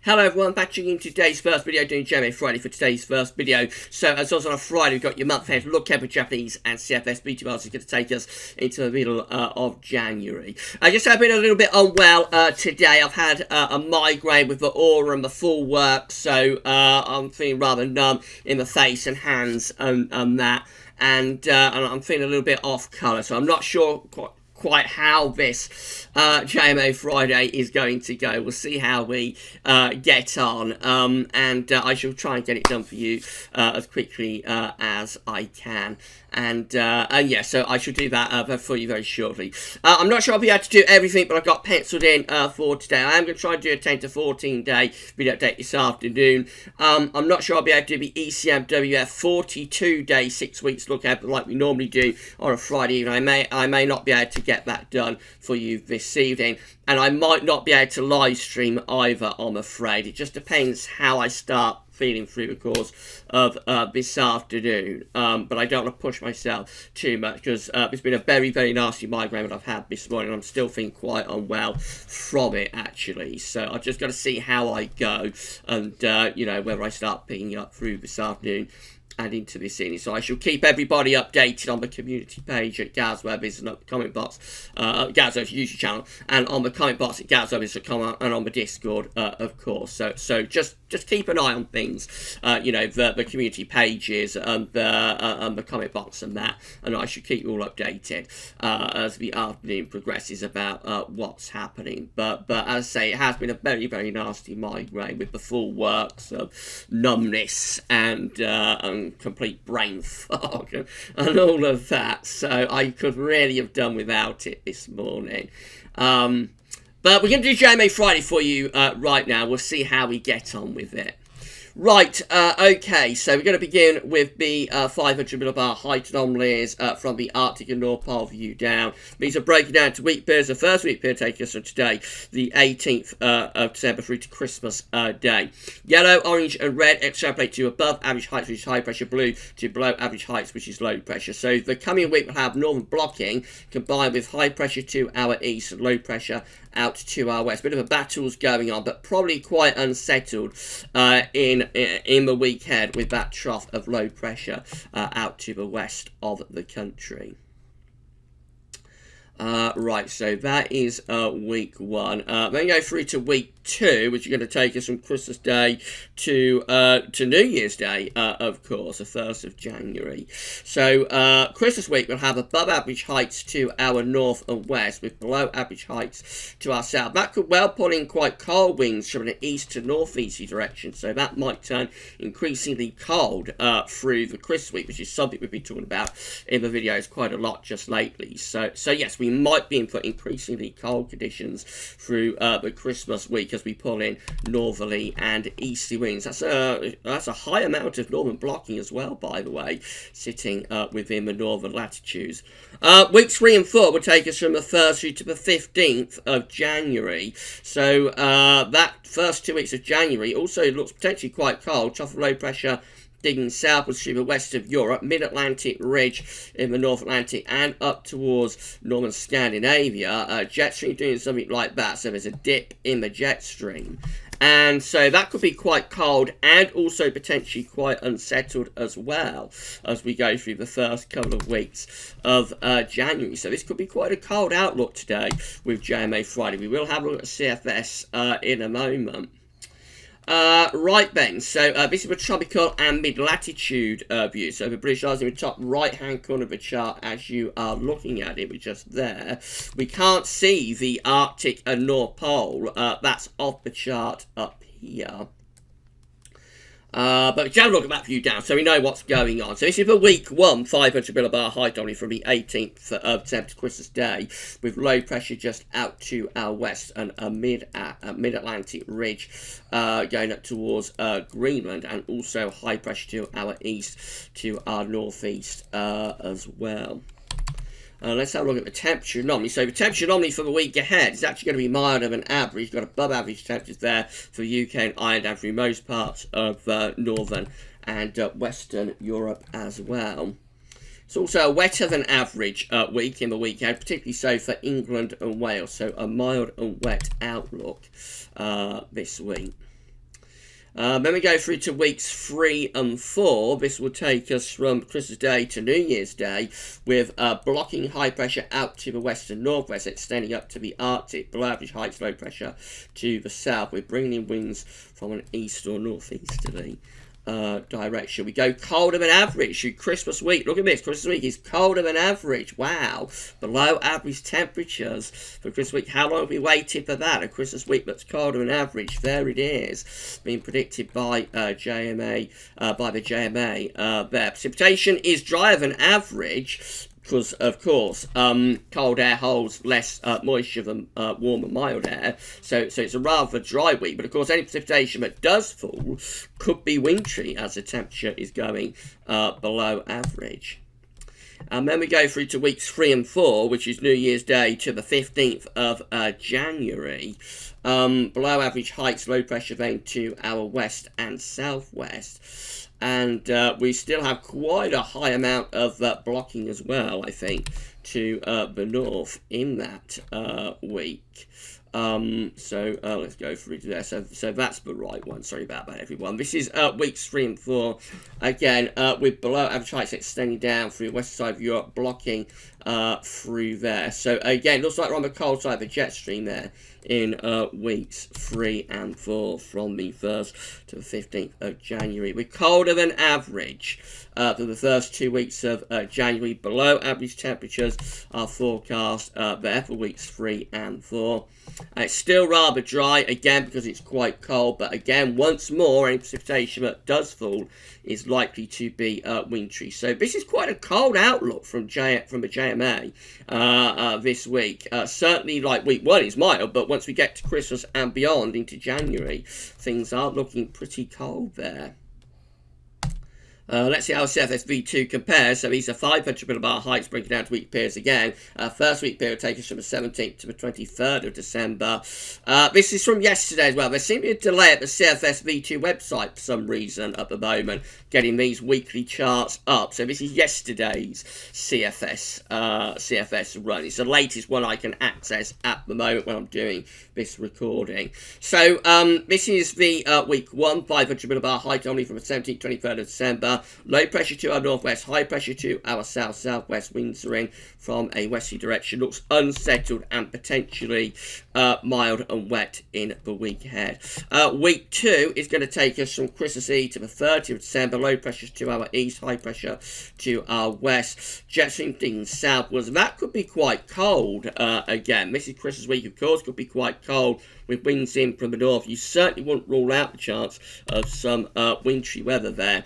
Hello everyone, back in today's first video, doing JMA Friday for today's first video. So as always on a Friday, we've got your month ahead look ahead with Japanese and CFS BT Miles is going to take us into the middle of January. I just have been a little bit unwell today. I've had a migraine with the aura and the full work, so I'm feeling rather numb in the face and hands and that, and I'm feeling a little bit off colour, so I'm not sure quite how this JMA Friday is going to go. We'll see how we get on, and I shall try and get it done for you as quickly as I can. And yeah, so I shall do that for you very shortly. I'm not sure I'll be able to do everything, but I've got penciled in for today. I am going to try and do a 10 to 14 day video update this afternoon. I'm not sure I'll be able to do the ECMWF 42 day 6 weeks look ahead, like we normally do on a Friday evening. I may not be able to get that done for you this evening, and I might not be able to live stream either, I'm afraid. It just depends how I start feeling through the course of this afternoon, but I don't want to push myself too much because it's been a very, very nasty migraine that I've had this morning. I'm still feeling quite unwell from it, actually, so I've just got to see how I go, and you know, whether I start picking up through this afternoon and into this evening. So I shall keep everybody updated on the community page at GavsWeatherVids and up the comment box, GavsWeatherVids YouTube channel, and on the comment box at GavsWeatherVids.com, and on the Discord, of course. So just keep an eye on things, you know, the community pages and the comment box and that, and I should keep you all updated as the afternoon progresses about what's happening. But as I say, it has been a very, very nasty migraine with the full works of numbness and complete brain fog and all of that, so I could really have done without it this morning. But we're going to do JMA Friday for you right now. We'll see how we get on with it. Right, okay, so we're going to begin with the 500 millibar height anomalies from the Arctic and North Pole view down. These are breaking down to week periods. The first week period taking us from today, the 18th of December, through to Christmas Day. Yellow, orange and red extrapolate to above average heights, which is high pressure. Blue to below average heights, which is low pressure. So the coming week will have northern blocking combined with high pressure to our east and low pressure out to our west. Bit of a battle's going on, but probably quite unsettled in the week ahead, with that trough of low pressure out to the west of the country. Right, so that is week one. Then go through to week two, which is going to take us from Christmas Day to New Year's Day, of course, the 1st of January. So Christmas week will have above average heights to our north and west, with below average heights to our south. That could well pull in quite cold winds from an east to northeasterly direction, so that might turn increasingly cold through the Christmas week, which is something we've been talking about in the videos quite a lot just lately. So yes, we might be in for increasingly cold conditions through the Christmas week as we pull in northerly and easterly winds. That's a high amount of northern blocking as well, by the way, sitting within the northern latitudes. Weeks 3 and 4 will take us from the 1st to the 15th of January. So that first 2 weeks of January also looks potentially quite cold. Trough of low pressure digging southwards through the west of Europe, mid-Atlantic ridge in the North Atlantic, and up towards northern Scandinavia. Jet stream doing something like that, so there's a dip in the jet stream. And so that could be quite cold and also potentially quite unsettled as well as we go through the first couple of weeks of January. So this could be quite a cold outlook today with JMA Friday. We will have a look at CFS in a moment. Right then, so this is a tropical and mid-latitude view. So the British Isles in the top right-hand corner of the chart as you are looking at it, we're just there. We can't see the Arctic and North Pole. That's off the chart up here. But just have a look at that view down so we know what's going on. So this is the week 1 500 millibar height only from the 18th of December to Christmas Day, with low pressure just out to our west and a mid-Atlantic ridge going up towards Greenland, and also high pressure to our east to our northeast as well. Let's have a look at the temperature anomaly. So the temperature anomaly for the week ahead is actually going to be milder than average. You've got above average temperatures there for the UK and Ireland and through most parts of northern and western Europe as well. It's also a wetter than average week in the week ahead, particularly so for England and Wales. So a mild and wet outlook this week. Then we go through to weeks 3 and 4. This will take us from Christmas Day to New Year's Day, with blocking high pressure out to the west and northwest, extending up to the Arctic, below average heights, low pressure to the south. We're bringing in winds from an east or northeasterly direction. We go colder than average through Christmas week. Look at this. Christmas week is colder than average. Wow. Below average temperatures for Christmas week. How long have we waited for that? A Christmas week that's colder than average. There it is. Being predicted by JMA, by the JMA there. Precipitation is drier than average, because, of course, cold air holds less moisture than warm and mild air, so it's a rather dry week. But, of course, any precipitation that does fall could be wintry, as the temperature is going below average. And then we go through to weeks 3 and 4, which is New Year's Day to the 15th of January. Below average heights, low pressure vane to our west and southwest. And we still have quite a high amount of blocking as well, I think, to the north in that week. So let's go through to there. So that's the right one. Sorry about that, everyone. This is weeks 3 and 4. Again, with below average heights extending down through the west side of Europe, blocking through there. So again, looks like we're on the cold side of the jet stream there in weeks 3 and 4 from the 1st to the 15th of January. We're colder than average for the first 2 weeks of January. Below average temperatures are forecast there for weeks 3 and 4. It's still rather dry, again, because it's quite cold, but again, once more, any precipitation that does fall is likely to be wintry. So this is quite a cold outlook from the JMA this week. Certainly, like week 1 is mild, but once we get to Christmas and beyond into January, things are looking pretty cold there. Let's see how CFS V2 compares. So these are 500 millibar heights, breaking down to week periods again. First week period take us from the 17th to the 23rd of December. This is from yesterday as well. There seems to be a delay at the CFS V2 website for some reason at the moment, getting these weekly charts up. So this is yesterday's CFS run. It's the latest one I can access at the moment when I'm doing this recording. So this is the week 1, 500 millibar height only from the 17th to 23rd of December. Low pressure to our northwest, high pressure to our south-southwest. Winds are in from a westerly direction. Looks unsettled and potentially mild and wet in the week ahead. Week 2 is going to take us from Christmas Eve to the 30th of December. Low pressure to our east, high pressure to our west. Jet stream things southwards. That could be quite cold again. This is Christmas week, of course, could be quite cold with winds in from the north. You certainly wouldn't rule out the chance of some wintry weather there.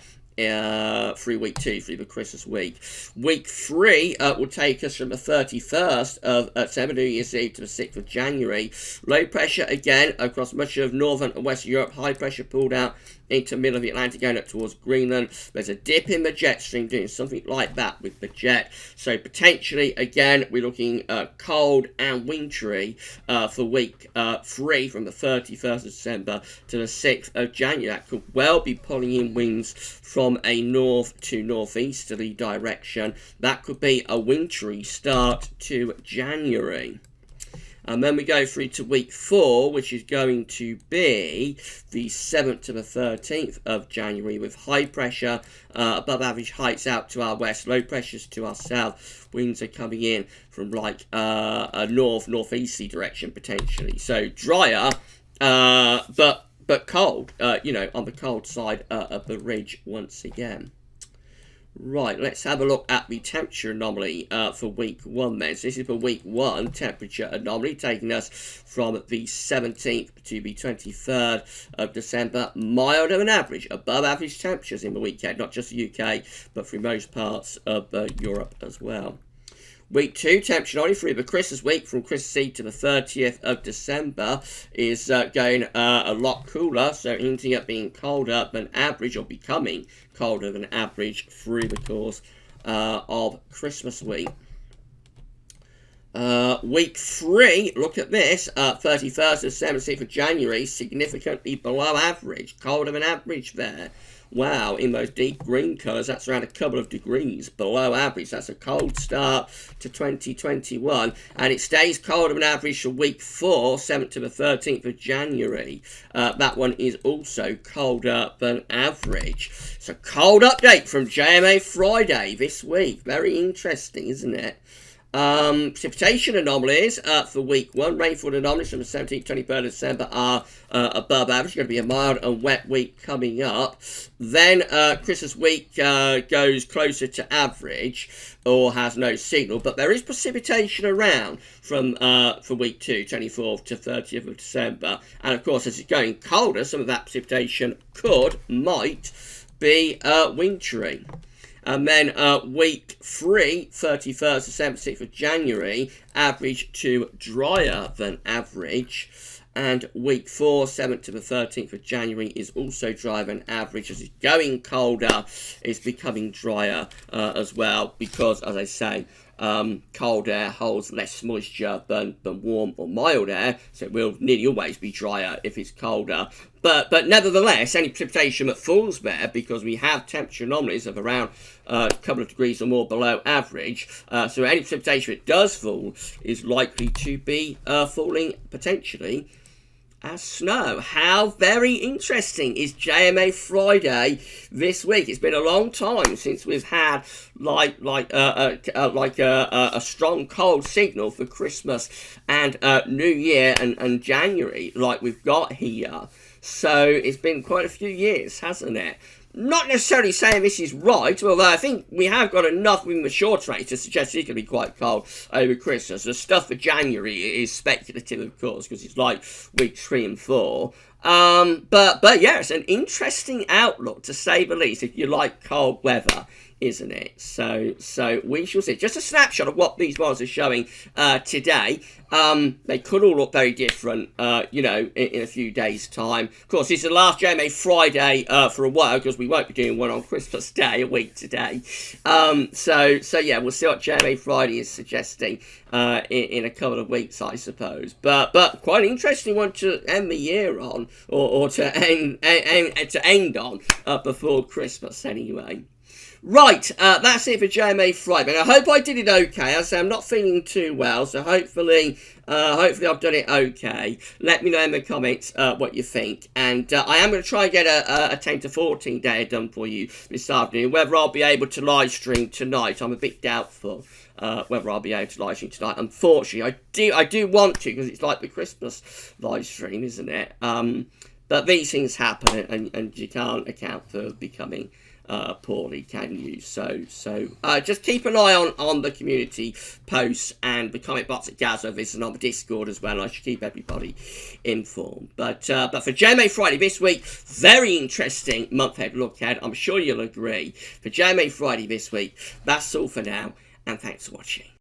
Through week 2, through the Christmas week. Week 3 will take us from the 31st of December, New Year's Eve, to the 6th of January. Low pressure again across much of northern and western Europe. High pressure pulled out into the middle of the Atlantic, going up towards Greenland. There's a dip in the jet stream, doing something like that with the jet. So potentially, again, we're looking cold and wintry for week 3, from the 31st of December to the 6th of January. That could well be pulling in winds from a north to northeasterly direction. That could be a wintry start to January. And then we go through to week 4, which is going to be the 7th to the 13th of January, with high pressure above average heights out to our west, low pressures to our south. Winds are coming in from like a northeasterly direction potentially. So drier, but cold, on the cold side of the ridge once again. Right, let's have a look at the temperature anomaly for week 1 then. So this is for week 1 temperature anomaly, taking us from the 17th to the 23rd of December. Milder than average, above average temperatures in the weekend, not just the UK, but through most parts of Europe as well. Week 2, temperature only through the Christmas week, from Christmas Eve to the 30th of December, is going a lot cooler, so hinting at being colder than average, or becoming colder than average through the course of Christmas week. Week 3, look at this, 31st to 17th of January, significantly below average, colder than average there. wow, in those deep green colours, that's around a couple of degrees below average. That's a cold start to 2021, and it stays cold on average for week 4, 7th to the 13th of January. That one is also colder than average. So cold update from JMA Friday this week. Very interesting, isn't it? Precipitation anomalies for week 1. Rainfall anomalies from the 17th, 23rd of December are above average. It's going to be a mild and wet week coming up. Then Christmas week goes closer to average or has no signal, but there is precipitation around from for week 2, 24th to 30th of December. And of course, as it's going colder, some of that precipitation might be wintry. And then week 3, 31st to 17th of January, average to drier than average. And week 4, 7th to the 13th of January is also drier than average. As it's going colder, it's becoming drier as well because, as I say, cold air holds less moisture than warm or mild air, so it will nearly always be drier if it's colder. But nevertheless, any precipitation that falls there, because we have temperature anomalies of around a couple of degrees or more below average, so any precipitation that does fall is likely to be falling potentially as snow. How very interesting is JMA Friday this week? It's been a long time since we've had a strong cold signal for Christmas and New Year and January like we've got here. So it's been quite a few years, hasn't it? Not necessarily saying this is right, although I think we have got enough within the short range to suggest it's going to be quite cold over Christmas. The stuff for January is speculative, of course, because it's like weeks 3 and 4. But yeah, it's an interesting outlook, to say the least, if you like cold weather, isn't it? So we shall see. Just a snapshot of what these models are showing today. They could all look very different, in a few days' time. Of course, this is the last JMA Friday for a while, because we won't be doing one on Christmas Day, a week today. So yeah, we'll see what JMA Friday is suggesting in a couple of weeks, I suppose. But quite an interesting one to end the year on, or to end on before Christmas, anyway. Right, that's it for JMA Friday. I hope I did it okay. As I say, I'm not feeling too well, so hopefully I've done it okay. Let me know in the comments what you think. And I am going to try and get a 10 to 14 day done for you this afternoon. Whether I'll be able to live stream tonight, I'm a bit doubtful whether I'll be able to live stream tonight. Unfortunately, I do want to, because it's like the Christmas live stream, isn't it? But these things happen, and you can't account for becoming poorly, can you? So just keep an eye on the community posts and the comment box at GavsWeatherVids and on the Discord as well. I should keep everybody informed. But for JMA Friday this week, very interesting month ahead look ahead. I'm sure you'll agree. For JMA Friday this week, that's all for now, and thanks for watching.